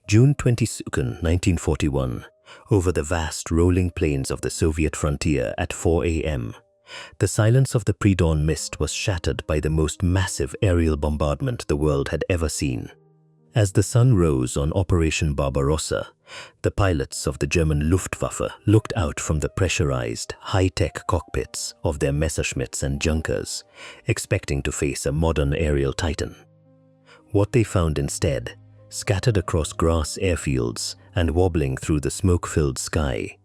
June 22, 1941, over the vast rolling plains of the Soviet frontier at 4 a.m., the silence of the pre-dawn mist was shattered by the most massive aerial bombardment the world had ever seen. As the sun rose on Operation Barbarossa, the pilots of the German Luftwaffe looked out from the pressurized, high-tech cockpits of their Messerschmitts and Junkers, expecting to face a modern aerial titan. What they found instead, scattered across grass airfields and wobbling through the smoke-filled sky,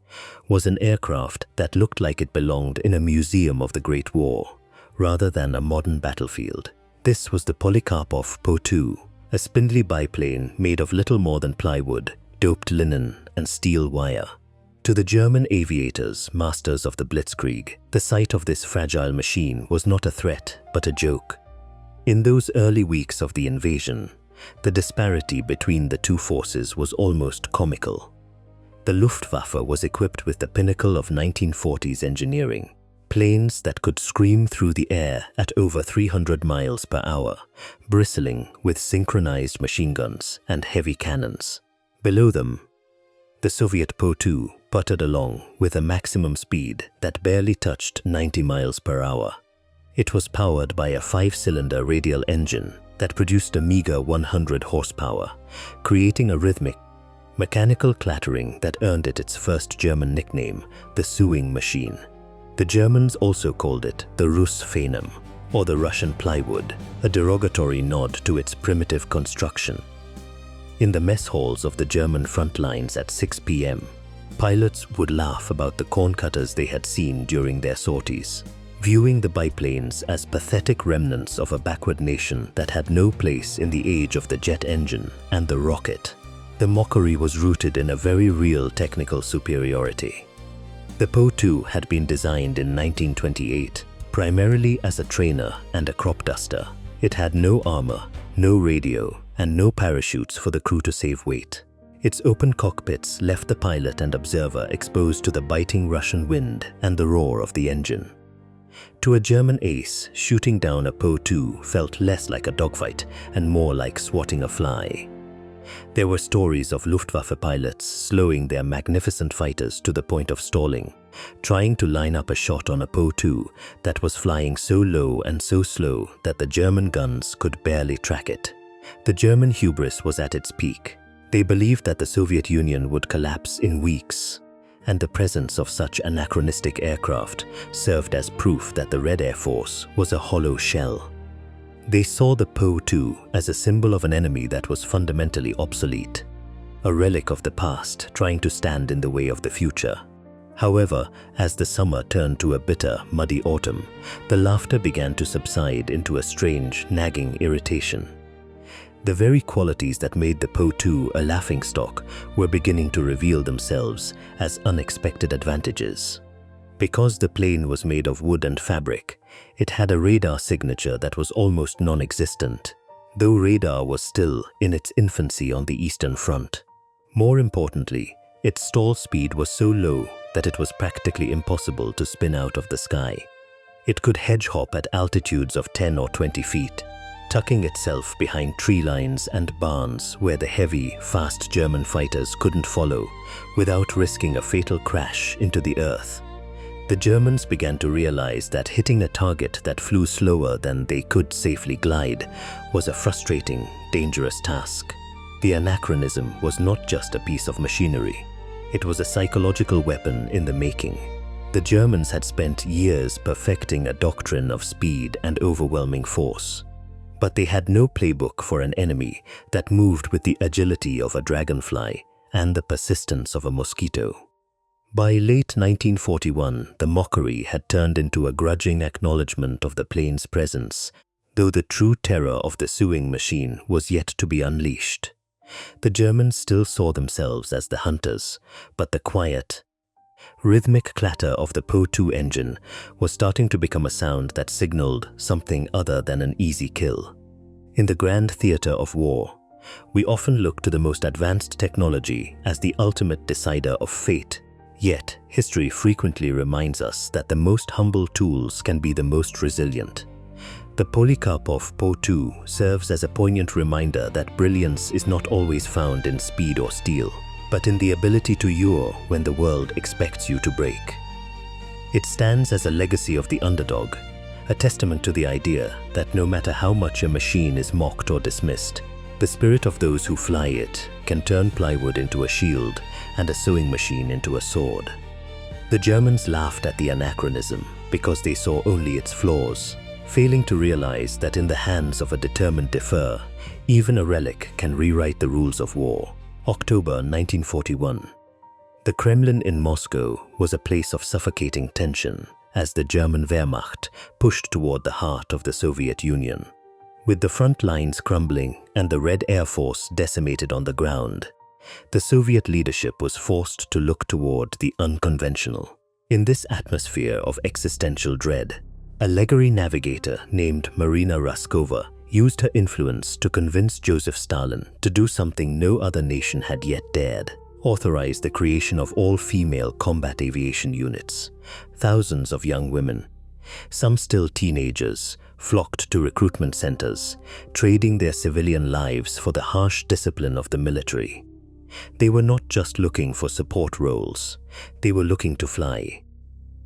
was an aircraft that looked like it belonged in a museum of the Great War, rather than a modern battlefield. This was the Polikarpov Po-2, a spindly biplane made of little more than plywood, doped linen, and steel wire. To the German aviators, masters of the Blitzkrieg, the sight of this fragile machine was not a threat, but a joke. In those early weeks of the invasion, the disparity between the two forces was almost comical. The Luftwaffe was equipped with the pinnacle of 1940s engineering, planes that could scream through the air at over 300 miles per hour, bristling with synchronized machine guns and heavy cannons. Below them, the Soviet Po-2 puttered along with a maximum speed that barely touched 90 miles per hour. It was powered by a 5-cylinder radial engine that produced a meager 100 horsepower, creating a rhythmic, mechanical clattering that earned it its first German nickname, the sewing machine. The Germans also called it the Russ-Feinem, or the Russian plywood, a derogatory nod to its primitive construction. In the mess halls of the German front lines at 6 p.m., pilots would laugh about the corn cutters they had seen during their sorties, viewing the biplanes as pathetic remnants of a backward nation that had no place in the age of the jet engine and the rocket. The mockery was rooted in a very real technical superiority. The Po-2 had been designed in 1928 primarily as a trainer and a crop duster. It had no armor, no radio, and no parachutes for the crew to save weight. Its open cockpits left the pilot and observer exposed to the biting Russian wind and the roar of the engine. To a German ace, shooting down a Po-2 felt less like a dogfight and more like swatting a fly. There were stories of Luftwaffe pilots slowing their magnificent fighters to the point of stalling, trying to line up a shot on a Po-2 that was flying so low and so slow that the German guns could barely track it. The German hubris was at its peak. They believed that the Soviet Union would collapse in weeks, and the presence of such anachronistic aircraft served as proof that the Red Air Force was a hollow shell. They saw the Po-2 as a symbol of an enemy that was fundamentally obsolete, a relic of the past trying to stand in the way of the future. However, as the summer turned to a bitter, muddy autumn, the laughter began to subside into a strange, nagging irritation. The very qualities that made the Po-2 a laughingstock were beginning to reveal themselves as unexpected advantages. Because the plane was made of wood and fabric, it had a radar signature that was almost non-existent, though radar was still in its infancy on the Eastern Front. More importantly, its stall speed was so low that it was practically impossible to spin out of the sky. It could hedge-hop at altitudes of 10 or 20 feet, tucking itself behind tree lines and barns where the heavy, fast German fighters couldn't follow without risking a fatal crash into the earth. The Germans began to realize that hitting a target that flew slower than they could safely glide was a frustrating, dangerous task. The anachronism was not just a piece of machinery. It was a psychological weapon in the making. The Germans had spent years perfecting a doctrine of speed and overwhelming force. But they had no playbook for an enemy that moved with the agility of a dragonfly and the persistence of a mosquito. By late 1941, the mockery had turned into a grudging acknowledgement of the plane's presence, though the true terror of the sewing machine was yet to be unleashed. The Germans still saw themselves as the hunters, but the quiet, rhythmic clatter of the Po-2 engine was starting to become a sound that signaled something other than an easy kill. In the grand theater of war, we often look to the most advanced technology as the ultimate decider of fate, yet history frequently reminds us that the most humble tools can be the most resilient. The Polikarpov Po-2 serves as a poignant reminder that brilliance is not always found in speed or steel, but in the ability to yaw when the world expects you to break. It stands as a legacy of the underdog, a testament to the idea that no matter how much a machine is mocked or dismissed, the spirit of those who fly it can turn plywood into a shield and a sewing machine into a sword. The Germans laughed at the anachronism because they saw only its flaws, failing to realize that in the hands of a determined defer, even a relic can rewrite the rules of war. October 1941. The Kremlin in Moscow was a place of suffocating tension as the German Wehrmacht pushed toward the heart of the Soviet Union. With the front lines crumbling and the Red Air Force decimated on the ground, the Soviet leadership was forced to look toward the unconventional. In this atmosphere of existential dread, a legary navigator named Marina Raskova used her influence to convince Joseph Stalin to do something no other nation had yet dared: authorize the creation of all-female combat aviation units. Thousands of young women, some still teenagers, flocked to recruitment centers, trading their civilian lives for the harsh discipline of the military. They were not just looking for support roles, they were looking to fly.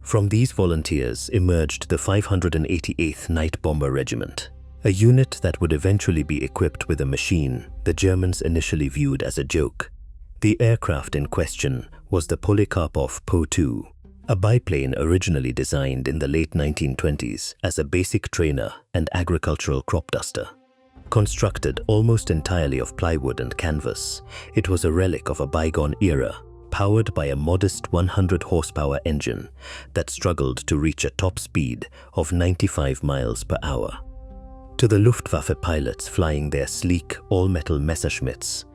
From these volunteers emerged the 588th Night Bomber Regiment, a unit that would eventually be equipped with a machine the Germans initially viewed as a joke. The aircraft in question was the Polikarpov Po-2, a biplane originally designed in the late 1920s as a basic trainer and agricultural crop duster. Constructed almost entirely of plywood and canvas, it was a relic of a bygone era, powered by a modest 100 horsepower engine that struggled to reach a top speed of 95 miles per hour. To the Luftwaffe pilots flying their sleek, all-metal Messerschmitts,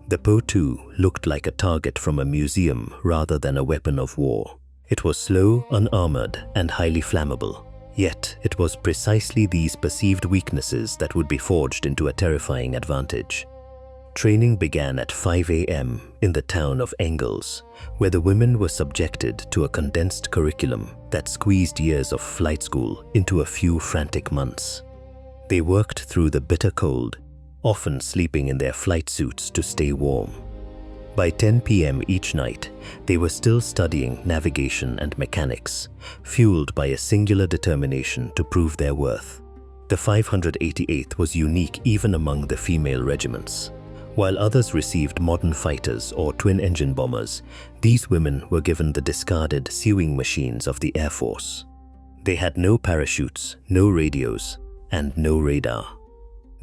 the Po-2 looked like a target from a museum rather than a weapon of war. It was slow, unarmored, and highly flammable. Yet it was precisely these perceived weaknesses that would be forged into a terrifying advantage. Training began at 5 a.m. in the town of Engels, where the women were subjected to a condensed curriculum that squeezed years of flight school into a few frantic months. They worked through the bitter cold, often sleeping in their flight suits to stay warm. By 10 p.m. each night, they were still studying navigation and mechanics, fueled by a singular determination to prove their worth. The 588th was unique even among the female regiments. While others received modern fighters or twin-engine bombers, these women were given the discarded sewing machines of the Air Force. They had no parachutes, no radios, and no radar.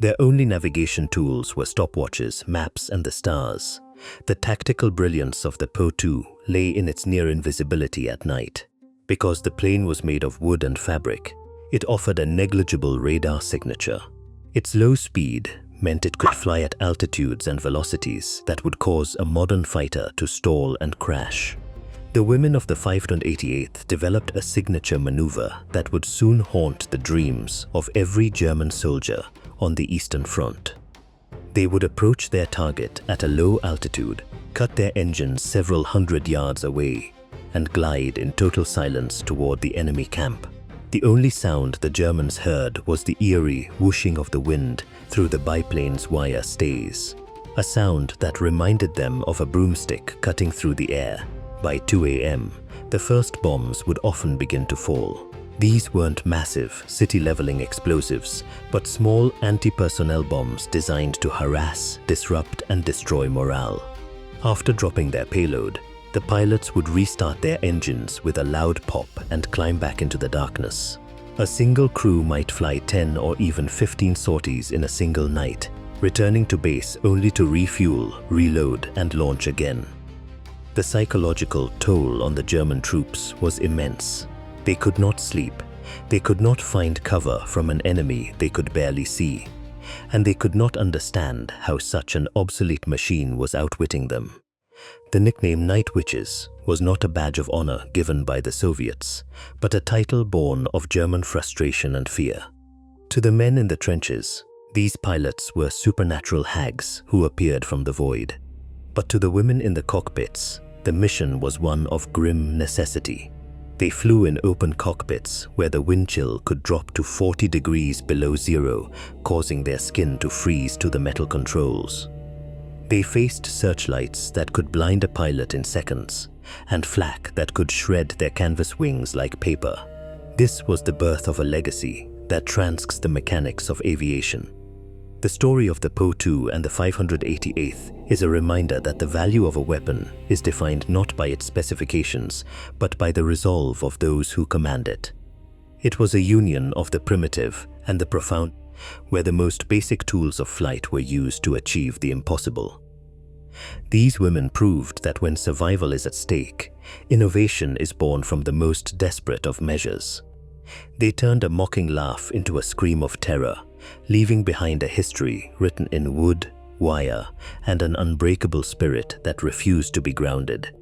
Their only navigation tools were stopwatches, maps, and the stars. The tactical brilliance of the Po-2 lay in its near invisibility at night. Because the plane was made of wood and fabric, it offered a negligible radar signature. Its low speed meant it could fly at altitudes and velocities that would cause a modern fighter to stall and crash. The women of the 588th developed a signature maneuver that would soon haunt the dreams of every German soldier on the Eastern Front. They would approach their target at a low altitude, cut their engines several hundred yards away, and glide in total silence toward the enemy camp. The only sound the Germans heard was the eerie whooshing of the wind through the biplane's wire stays, a sound that reminded them of a broomstick cutting through the air. By 2 a.m., the first bombs would often begin to fall. These weren't massive, city-leveling explosives, but small anti-personnel bombs designed to harass, disrupt, and destroy morale. After dropping their payload, the pilots would restart their engines with a loud pop and climb back into the darkness. A single crew might fly 10 or even 15 sorties in a single night, returning to base only to refuel, reload, and launch again. The psychological toll on the German troops was immense. They could not sleep, they could not find cover from an enemy they could barely see, and they could not understand how such an obsolete machine was outwitting them. The nickname Night Witches was not a badge of honor given by the Soviets, but a title born of German frustration and fear. To the men in the trenches, these pilots were supernatural hags who appeared from the void. But to the women in the cockpits, the mission was one of grim necessity. They flew in open cockpits where the wind chill could drop to 40 degrees below zero, causing their skin to freeze to the metal controls. They faced searchlights that could blind a pilot in seconds, and flak that could shred their canvas wings like paper. This was the birth of a legacy that transcends the mechanics of aviation. The story of the Po-2 and the 588th is a reminder that the value of a weapon is defined not by its specifications, but by the resolve of those who command it. It was a union of the primitive and the profound, where the most basic tools of flight were used to achieve the impossible. These women proved that when survival is at stake, innovation is born from the most desperate of measures. They turned a mocking laugh into a scream of terror, leaving behind a history written in wood, wire, and an unbreakable spirit that refused to be grounded.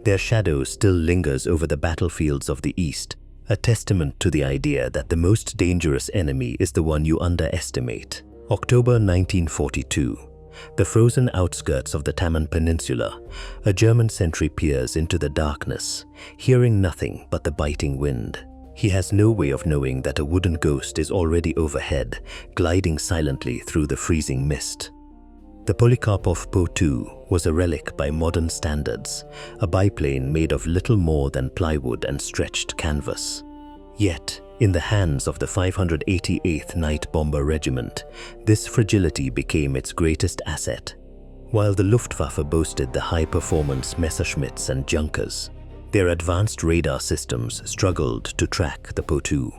Their shadow still lingers over the battlefields of the East, a testament to the idea that the most dangerous enemy is the one you underestimate. October 1942. The frozen outskirts of the Taman Peninsula, a German sentry peers into the darkness, hearing nothing but the biting wind. He has no way of knowing that a wooden ghost is already overhead, gliding silently through the freezing mist. The Polikarpov Po-2 was a relic by modern standards, a biplane made of little more than plywood and stretched canvas. Yet, in the hands of the 588th Night Bomber Regiment, this fragility became its greatest asset. While the Luftwaffe boasted the high-performance Messerschmitts and Junkers, their advanced radar systems struggled to track the Po-2.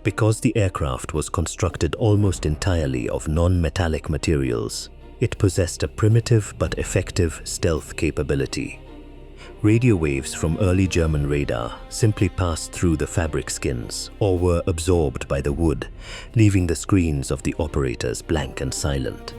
Because the aircraft was constructed almost entirely of non-metallic materials, it possessed a primitive but effective stealth capability. Radio waves from early German radar simply passed through the fabric skins or were absorbed by the wood, leaving the screens of the operators blank and silent.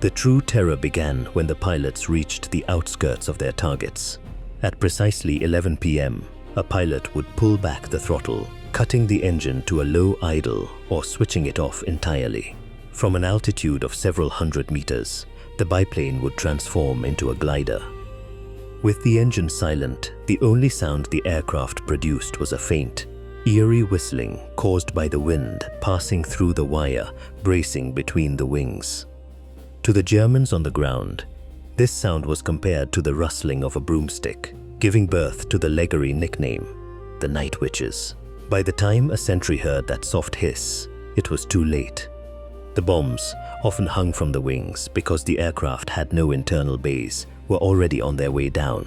The true terror began when the pilots reached the outskirts of their targets. At precisely 11 p.m., a pilot would pull back the throttle, cutting the engine to a low idle or switching it off entirely. From an altitude of several hundred meters, the biplane would transform into a glider. With the engine silent, the only sound the aircraft produced was a faint, eerie whistling caused by the wind passing through the wire, bracing between the wings. To the Germans on the ground, this sound was compared to the rustling of a broomstick, giving birth to the legendary nickname, the Night Witches. By the time a sentry heard that soft hiss, it was too late. The bombs, often hung from the wings because the aircraft had no internal bays, were already on their way down.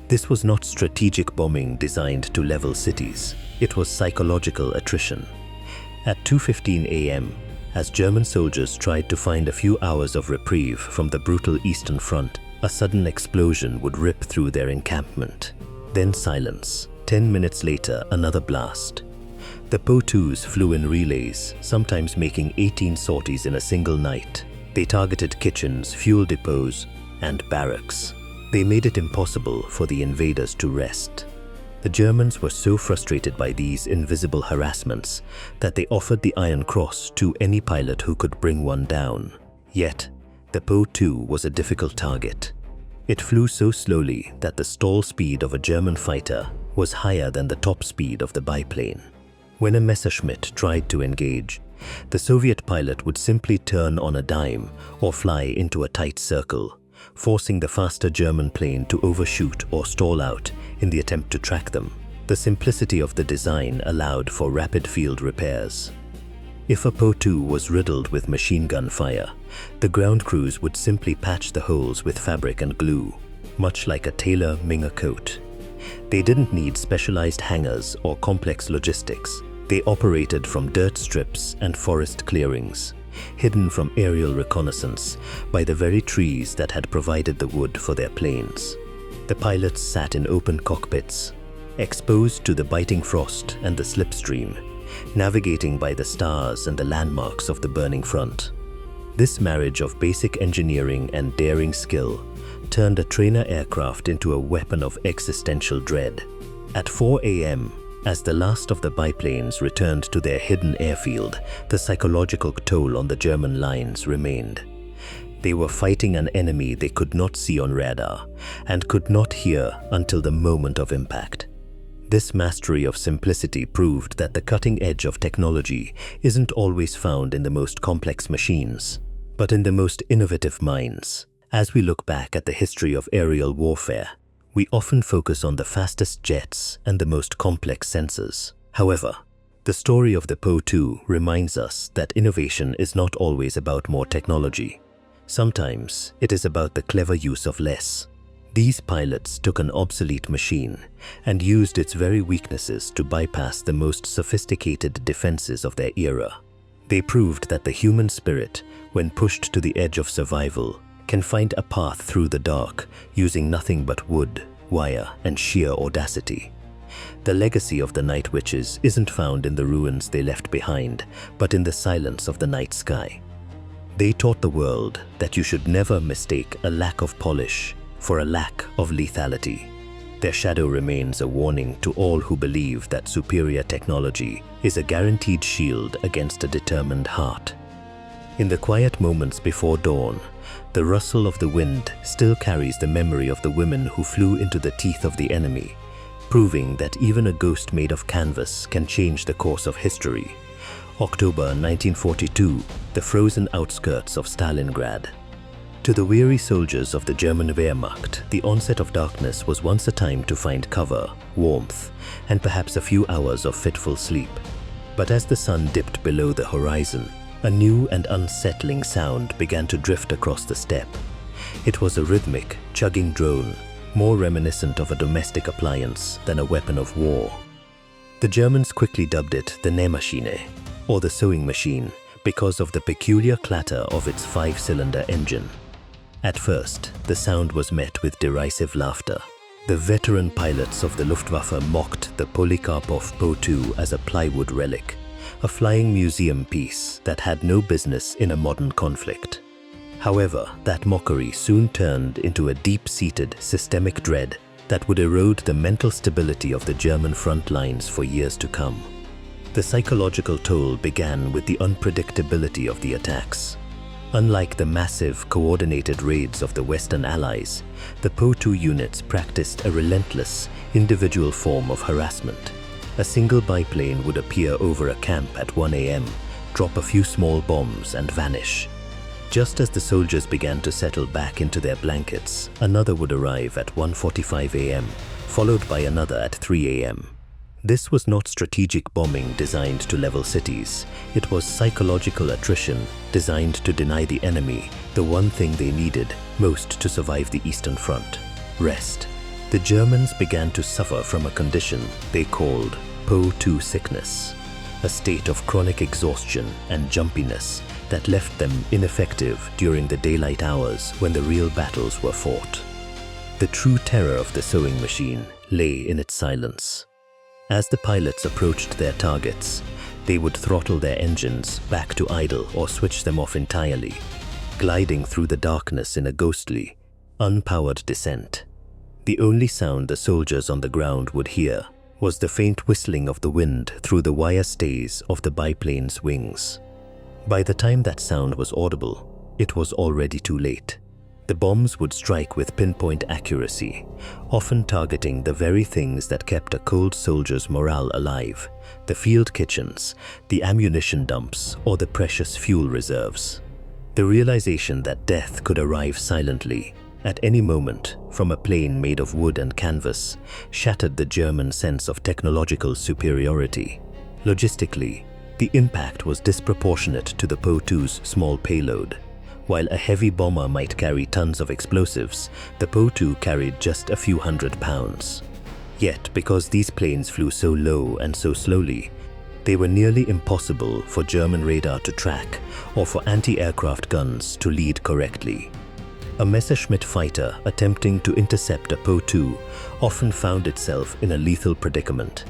This was not strategic bombing designed to level cities. It was psychological attrition. At 2:15 a.m., as German soldiers tried to find a few hours of reprieve from the brutal Eastern Front, a sudden explosion would rip through their encampment. Then silence. 10 minutes later, another blast. The Po-2s flew in relays, sometimes making 18 sorties in a single night. They targeted kitchens, fuel depots, and barracks. They made it impossible for the invaders to rest. The Germans were so frustrated by these invisible harassments that they offered the Iron Cross to any pilot who could bring one down. Yet, the Po-2 was a difficult target. It flew so slowly that the stall speed of a German fighter was higher than the top speed of the biplane. When a Messerschmitt tried to engage, the Soviet pilot would simply turn on a dime or fly into a tight circle, forcing the faster German plane to overshoot or stall out in the attempt to track them. The simplicity of the design allowed for rapid field repairs. If a Po-2 was riddled with machine gun fire, the ground crews would simply patch the holes with fabric and glue, much like a tailor-made a coat. They didn't need specialized hangars or complex logistics. They operated from dirt strips and forest clearings, hidden from aerial reconnaissance by the very trees that had provided the wood for their planes. The pilots sat in open cockpits, exposed to the biting frost and the slipstream, navigating by the stars and the landmarks of the burning front. This marriage of basic engineering and daring skill turned a trainer aircraft into a weapon of existential dread. At 4 a.m., as the last of the biplanes returned to their hidden airfield, the psychological toll on the German lines remained. They were fighting an enemy they could not see on radar and could not hear until the moment of impact. This mastery of simplicity proved that the cutting edge of technology isn't always found in the most complex machines, but in the most innovative minds. As we look back at the history of aerial warfare, we often focus on the fastest jets and the most complex sensors. However, the story of the Po-2 reminds us that innovation is not always about more technology. Sometimes it is about the clever use of less. These pilots took an obsolete machine and used its very weaknesses to bypass the most sophisticated defenses of their era. They proved that the human spirit, when pushed to the edge of survival, can find a path through the dark using nothing but wood, wire, and sheer audacity. The legacy of the Night Witches isn't found in the ruins they left behind, but in the silence of the night sky. They taught the world that you should never mistake a lack of polish for a lack of lethality. Their shadow remains a warning to all who believe that superior technology is a guaranteed shield against a determined heart. In the quiet moments before dawn, the rustle of the wind still carries the memory of the women who flew into the teeth of the enemy, proving that even a ghost made of canvas can change the course of history. October 1942, the frozen outskirts of Stalingrad. To the weary soldiers of the German Wehrmacht, the onset of darkness was once a time to find cover, warmth, and perhaps a few hours of fitful sleep. But as the sun dipped below the horizon, a new and unsettling sound began to drift across the steppe. It was a rhythmic, chugging drone, more reminiscent of a domestic appliance than a weapon of war. The Germans quickly dubbed it the Nähmaschine, or the sewing machine, because of the peculiar clatter of its 5-cylinder engine. At first, the sound was met with derisive laughter. The veteran pilots of the Luftwaffe mocked the Polikarpov Po-2 as a plywood relic, a flying museum piece that had no business in a modern conflict. However, that mockery soon turned into a deep-seated systemic dread that would erode the mental stability of the German front lines for years to come. The psychological toll began with the unpredictability of the attacks. Unlike the massive, coordinated raids of the Western Allies, the Po-2 units practiced a relentless, individual form of harassment. A single biplane would appear over a camp at 1 a.m., drop a few small bombs, and vanish. Just as the soldiers began to settle back into their blankets, another would arrive at 1:45 a.m., followed by another at 3 a.m. This was not strategic bombing designed to level cities. It was psychological attrition designed to deny the enemy the one thing they needed most to survive the Eastern Front: rest. The Germans began to suffer from a condition they called Po-2 sickness, a state of chronic exhaustion and jumpiness that left them ineffective during the daylight hours when the real battles were fought. The true terror of the sewing machine lay in its silence. As the pilots approached their targets, they would throttle their engines back to idle or switch them off entirely, gliding through the darkness in a ghostly, unpowered descent. The only sound the soldiers on the ground would hear was the faint whistling of the wind through the wire stays of the biplane's wings. By the time that sound was audible, it was already too late. The bombs would strike with pinpoint accuracy, often targeting the very things that kept a cold soldier's morale alive: the field kitchens, the ammunition dumps, or the precious fuel reserves. The realization that death could arrive silently, at any moment, from a plane made of wood and canvas, shattered the German sense of technological superiority. Logistically, the impact was disproportionate to the Po-2's small payload. While a heavy bomber might carry tons of explosives, the Po-2 carried just a few hundred pounds. Yet, because these planes flew so low and so slowly, they were nearly impossible for German radar to track or for anti-aircraft guns to lead correctly. A Messerschmitt fighter attempting to intercept a Po-2 often found itself in a lethal predicament.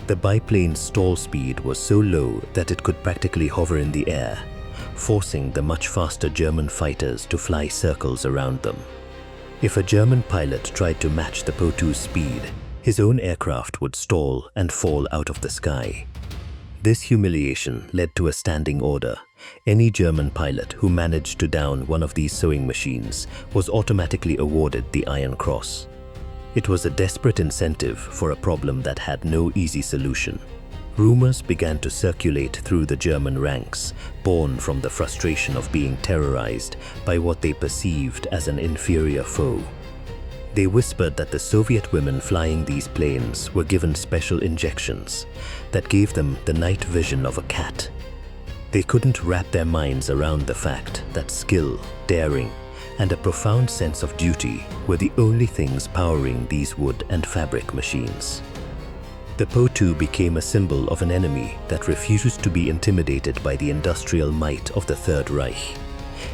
The biplane's stall speed was so low that it could practically hover in the air, forcing the much faster German fighters to fly circles around them. If a German pilot tried to match the Po-2's speed, his own aircraft would stall and fall out of the sky. This humiliation led to a standing order. Any German pilot who managed to down one of these sewing machines was automatically awarded the Iron Cross. It was a desperate incentive for a problem that had no easy solution. Rumors began to circulate through the German ranks, born from the frustration of being terrorized by what they perceived as an inferior foe. They whispered that the Soviet women flying these planes were given special injections that gave them the night vision of a cat. They couldn't wrap their minds around the fact that skill, daring, and a profound sense of duty were the only things powering these wood and fabric machines. The Po-2 became a symbol of an enemy that refused to be intimidated by the industrial might of the Third Reich.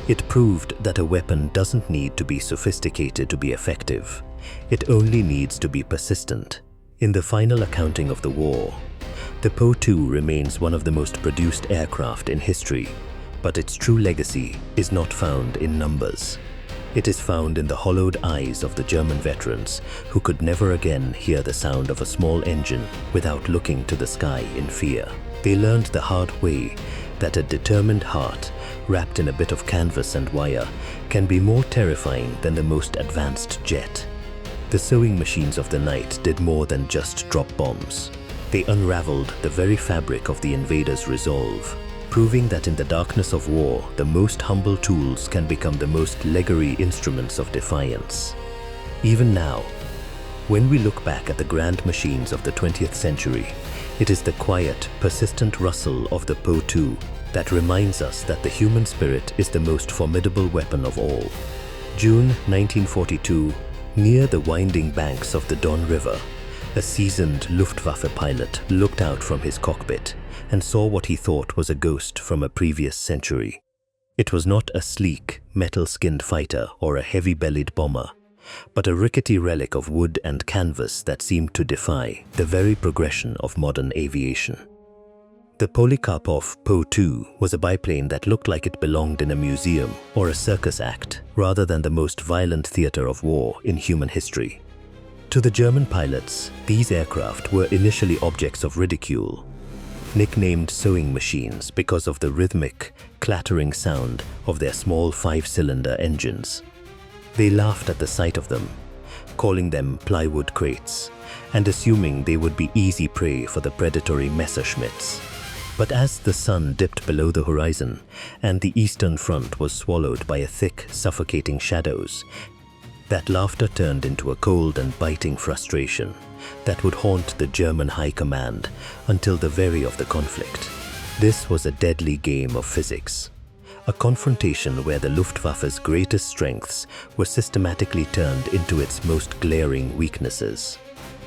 It proved that a weapon doesn't need to be sophisticated to be effective. It only needs to be persistent. In the final accounting of the war, the Po-2 remains one of the most produced aircraft in history, but its true legacy is not found in numbers. It is found in the hollowed eyes of the German veterans who could never again hear the sound of a small engine without looking to the sky in fear. They learned the hard way that a determined heart, wrapped in a bit of canvas and wire, can be more terrifying than the most advanced jet. The sewing machines of the night did more than just drop bombs. They unraveled the very fabric of the invader's resolve, proving that in the darkness of war, the most humble tools can become the most legendary instruments of defiance. Even now, when we look back at the grand machines of the 20th century, it is the quiet, persistent rustle of the Po-2 that reminds us that the human spirit is the most formidable weapon of all. June 1942, near the winding banks of the Don River, a seasoned Luftwaffe pilot looked out from his cockpit and saw what he thought was a ghost from a previous century. It was not a sleek, metal-skinned fighter or a heavy-bellied bomber, but a rickety relic of wood and canvas that seemed to defy the very progression of modern aviation. The Polikarpov Po-2 was a biplane that looked like it belonged in a museum or a circus act, rather than the most violent theater of war in human history. To the German pilots, these aircraft were initially objects of ridicule, nicknamed sewing machines because of the rhythmic, clattering sound of their small 5-cylinder engines. They laughed at the sight of them, calling them plywood crates, and assuming they would be easy prey for the predatory Messerschmitts. But as the sun dipped below the horizon and the eastern front was swallowed by a thick, suffocating shadows, that laughter turned into a cold and biting frustration that would haunt the German high command until the very of the conflict. This was a deadly game of physics, a confrontation where the Luftwaffe's greatest strengths were systematically turned into its most glaring weaknesses.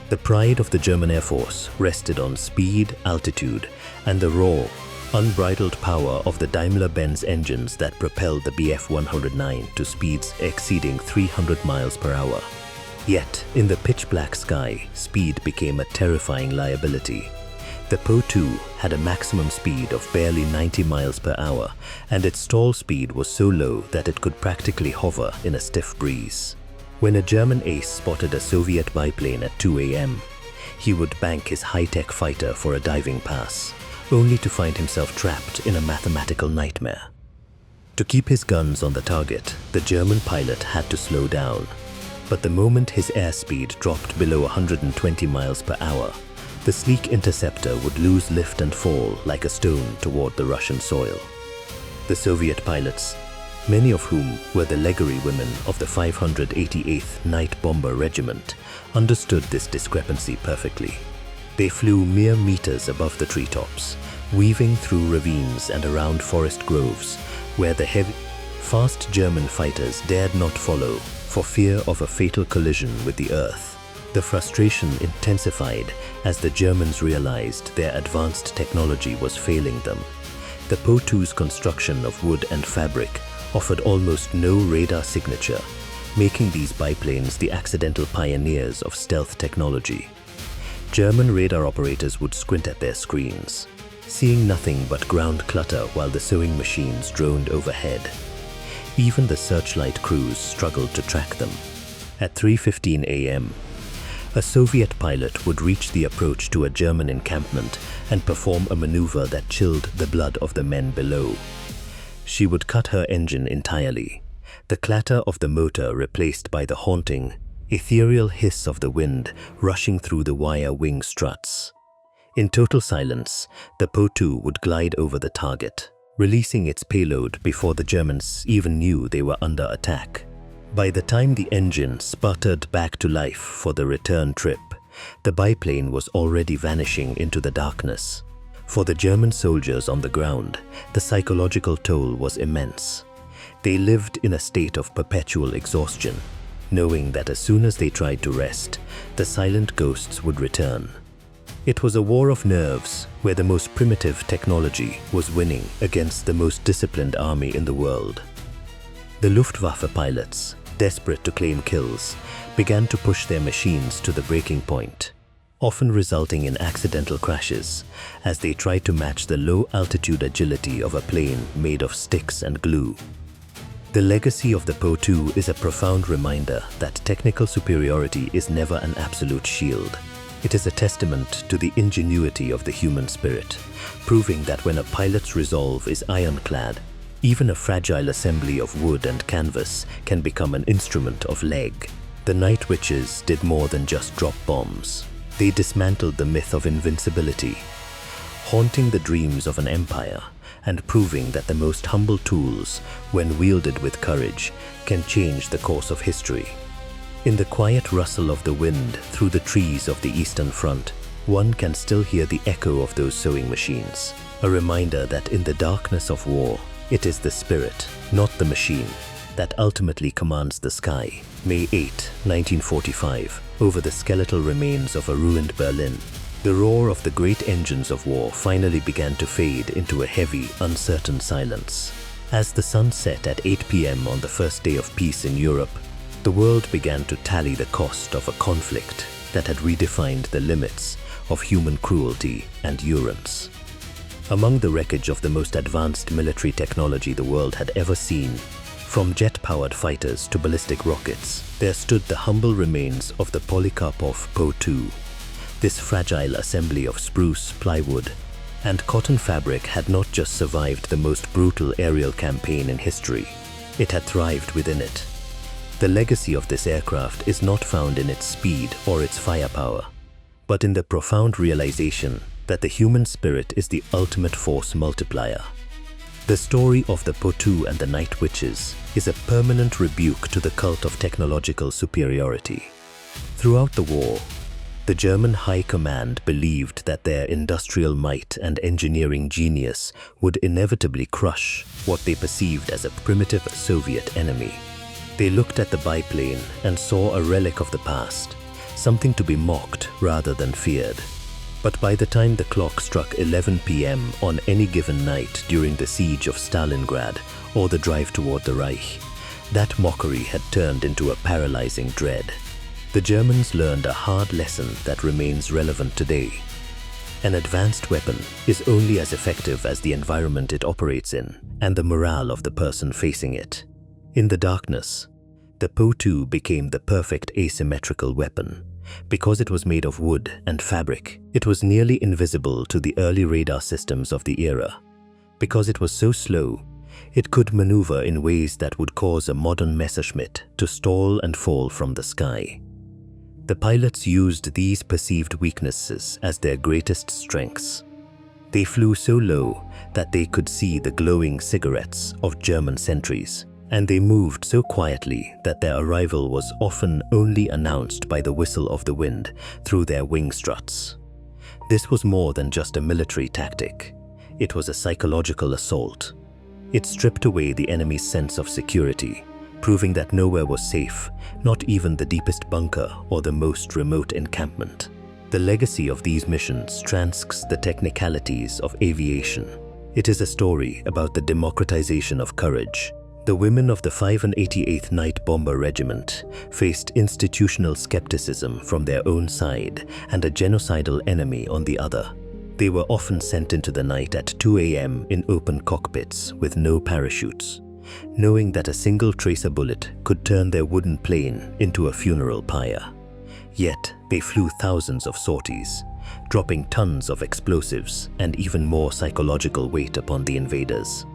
The pride of the German Air Force rested on speed, altitude, and the raw, unbridled power of the Daimler-Benz engines that propelled the Bf 109 to speeds exceeding 300 miles per hour. Yet, in the pitch-black sky, speed became a terrifying liability. The Po-2 had a maximum speed of barely 90 miles per hour, and its stall speed was so low that it could practically hover in a stiff breeze. When a German ace spotted a Soviet biplane at 2 a.m., he would bank his high-tech fighter for a diving pass, only to find himself trapped in a mathematical nightmare. To keep his guns on the target, the German pilot had to slow down. But the moment his airspeed dropped below 120 miles per hour, the sleek interceptor would lose lift and fall like a stone toward the Russian soil. The Soviet pilots, many of whom were the legendary women of the 588th Night Bomber Regiment, understood this discrepancy perfectly. They flew mere meters above the treetops, weaving through ravines and around forest groves, where the fast German fighters dared not follow for fear of a fatal collision with the earth. The frustration intensified as the Germans realized their advanced technology was failing them. The Po-2's construction of wood and fabric offered almost no radar signature, making these biplanes the accidental pioneers of stealth technology. German radar operators would squint at their screens, seeing nothing but ground clutter while the sewing machines droned overhead. Even the searchlight crews struggled to track them. At 3:15 a.m., a Soviet pilot would reach the approach to a German encampment and perform a maneuver that chilled the blood of the men below. She would cut her engine entirely, the clatter of the motor replaced by the haunting, ethereal hiss of the wind rushing through the wire wing struts. In total silence, the Po-2 would glide over the target, releasing its payload before the Germans even knew they were under attack. By the time the engine sputtered back to life for the return trip, the biplane was already vanishing into the darkness. For the German soldiers on the ground, the psychological toll was immense. They lived in a state of perpetual exhaustion, knowing that as soon as they tried to rest, the silent ghosts would return. It was a war of nerves where the most primitive technology was winning against the most disciplined army in the world. The Luftwaffe pilots, desperate to claim kills, began to push their machines to the breaking point, often resulting in accidental crashes as they tried to match the low-altitude agility of a plane made of sticks and glue. The legacy of the Po-2 is a profound reminder that technical superiority is never an absolute shield. It is a testament to the ingenuity of the human spirit, proving that when a pilot's resolve is ironclad, even a fragile assembly of wood and canvas can become an instrument of leg. The Night Witches did more than just drop bombs. They dismantled the myth of invincibility, haunting the dreams of an empire and proving that the most humble tools, when wielded with courage, can change the course of history. In the quiet rustle of the wind through the trees of the Eastern Front, one can still hear the echo of those sewing machines, a reminder that in the darkness of war, it is the spirit, not the machine, that ultimately commands the sky. May 8, 1945, over the skeletal remains of a ruined Berlin, the roar of the great engines of war finally began to fade into a heavy, uncertain silence. As the sun set at 8 p.m. on the first day of peace in Europe, the world began to tally the cost of a conflict that had redefined the limits of human cruelty and endurance. Among the wreckage of the most advanced military technology the world had ever seen, from jet-powered fighters to ballistic rockets, there stood the humble remains of the Polikarpov Po-2. This fragile assembly of spruce, plywood, and cotton fabric had not just survived the most brutal aerial campaign in history, it had thrived within it. The legacy of this aircraft is not found in its speed or its firepower, but in the profound realization that the human spirit is the ultimate force multiplier. The story of the Po-2 and the Night Witches is a permanent rebuke to the cult of technological superiority. Throughout the war, the German High Command believed that their industrial might and engineering genius would inevitably crush what they perceived as a primitive Soviet enemy. They looked at the biplane and saw a relic of the past, something to be mocked rather than feared. But by the time the clock struck 11 p.m. on any given night during the siege of Stalingrad or the drive toward the Reich, that mockery had turned into a paralyzing dread. The Germans learned a hard lesson that remains relevant today. An advanced weapon is only as effective as the environment it operates in and the morale of the person facing it. In the darkness, the Po-2 became the perfect asymmetrical weapon. Because it was made of wood and fabric, it was nearly invisible to the early radar systems of the era. Because it was so slow, it could maneuver in ways that would cause a modern Messerschmitt to stall and fall from the sky. The pilots used these perceived weaknesses as their greatest strengths. They flew so low that they could see the glowing cigarettes of German sentries, and they moved so quietly that their arrival was often only announced by the whistle of the wind through their wing struts. This was more than just a military tactic. It was a psychological assault. It stripped away the enemy's sense of security, proving that nowhere was safe, not even the deepest bunker or the most remote encampment. The legacy of these missions transcends the technicalities of aviation. It is a story about the democratization of courage. The women of the 588th Night Bomber Regiment faced institutional skepticism from their own side and a genocidal enemy on the other. They were often sent into the night at 2 a.m. in open cockpits with no parachutes, knowing that a single tracer bullet could turn their wooden plane into a funeral pyre. Yet, they flew thousands of sorties, dropping tons of explosives and even more psychological weight upon the invaders.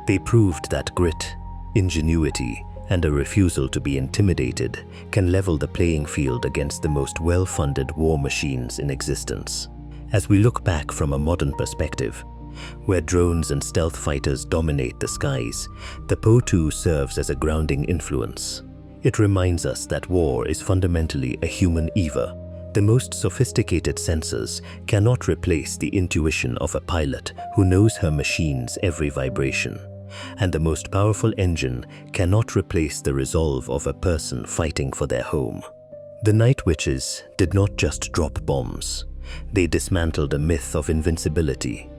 They proved that grit, ingenuity, and a refusal to be intimidated can level the playing field against the most well-funded war machines in existence. As we look back from a modern perspective, where drones and stealth fighters dominate the skies, the Po-2 serves as a grounding influence. It reminds us that war is fundamentally a human endeavor. The most sophisticated sensors cannot replace the intuition of a pilot who knows her machine's every vibration, and the most powerful engine cannot replace the resolve of a person fighting for their home. The Night Witches did not just drop bombs. They dismantled a myth of invincibility.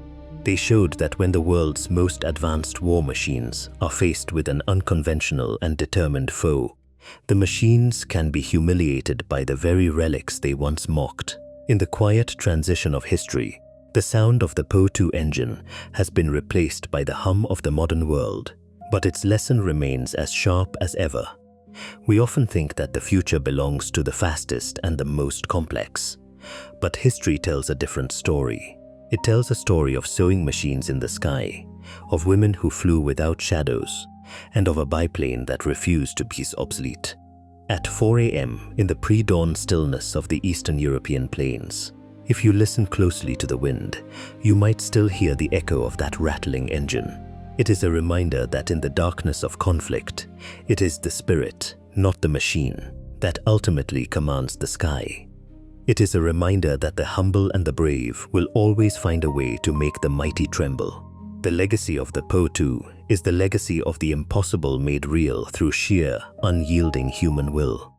They showed that when the world's most advanced war machines are faced with an unconventional and determined foe, the machines can be humiliated by the very relics they once mocked. In the quiet transition of history, the sound of the Po-2 engine has been replaced by the hum of the modern world, but its lesson remains as sharp as ever. We often think that the future belongs to the fastest and the most complex, but history tells a different story. It tells a story of sewing machines in the sky, of women who flew without shadows, and of a biplane that refused to be obsolete. At 4 a.m. in the pre-dawn stillness of the Eastern European plains, if you listen closely to the wind, you might still hear the echo of that rattling engine. It is a reminder that in the darkness of conflict, it is the spirit, not the machine, that ultimately commands the sky. It is a reminder that the humble and the brave will always find a way to make the mighty tremble. The legacy of the Po-2 is the legacy of the impossible made real through sheer, unyielding human will.